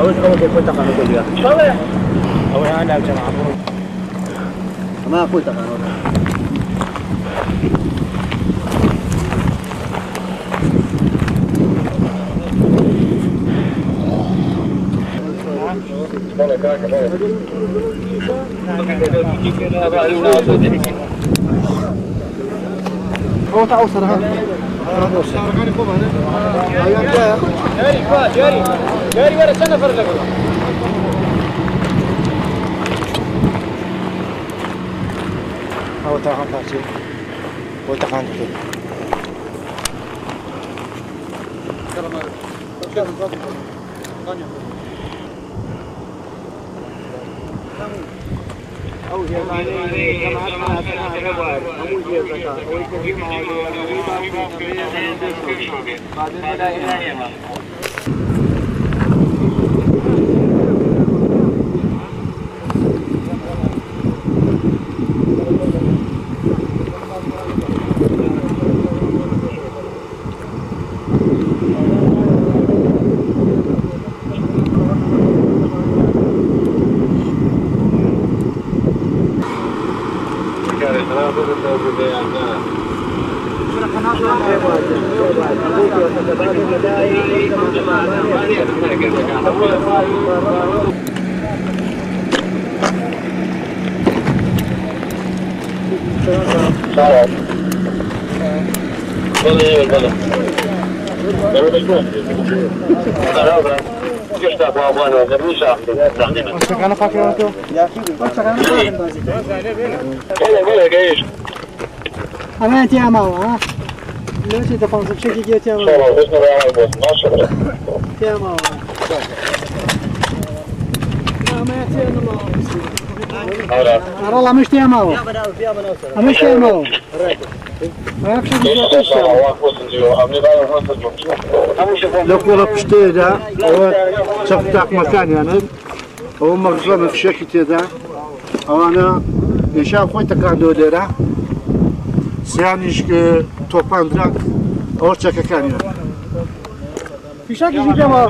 أول كيف قلت قانون كل يوم. شلون؟ أول أنا جماعة. ما قلت قانون. هو تعوصر هذا. جاري ورا سنة فرق. هو تاخذ تاكسي. هو تاخذ أو هي جماعة الرباط أو هي زكاة أو هي بعدين لا إله أنا أنتي أمامه ها؟ ليش تفهم بشكل جيت أمامه؟ أنتي أمامه. ما أنتي أمامه. والله مش أمامه. مش أمامه. ما أكشف جيتش. لو كنا بشتيدا أو شفتك مكان يعني أو مغزى في شكل كذا أو أنا نشاف وين تكادو ديره سيانيش توباندرا أو شكل كان في شك يجي ما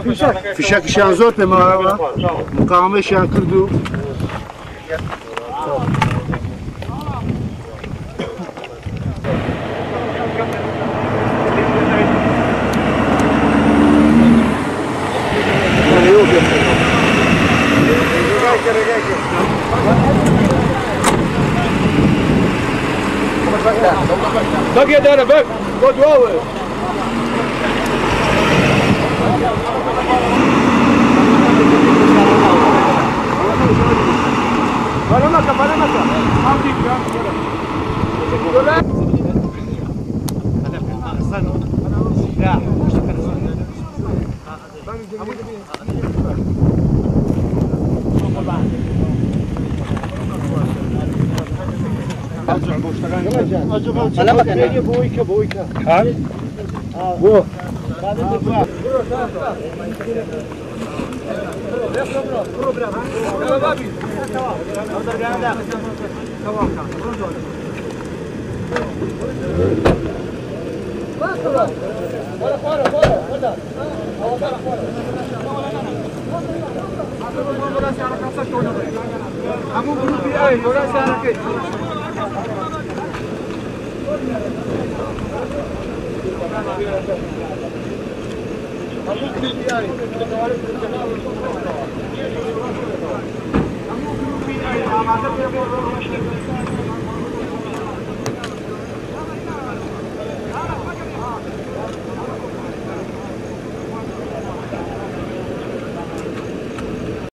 في شك شان زوت ما مقامة شان كردو بقي يا دانا بق خذ واوي ولا مكة أنا ما كان بويك ها بو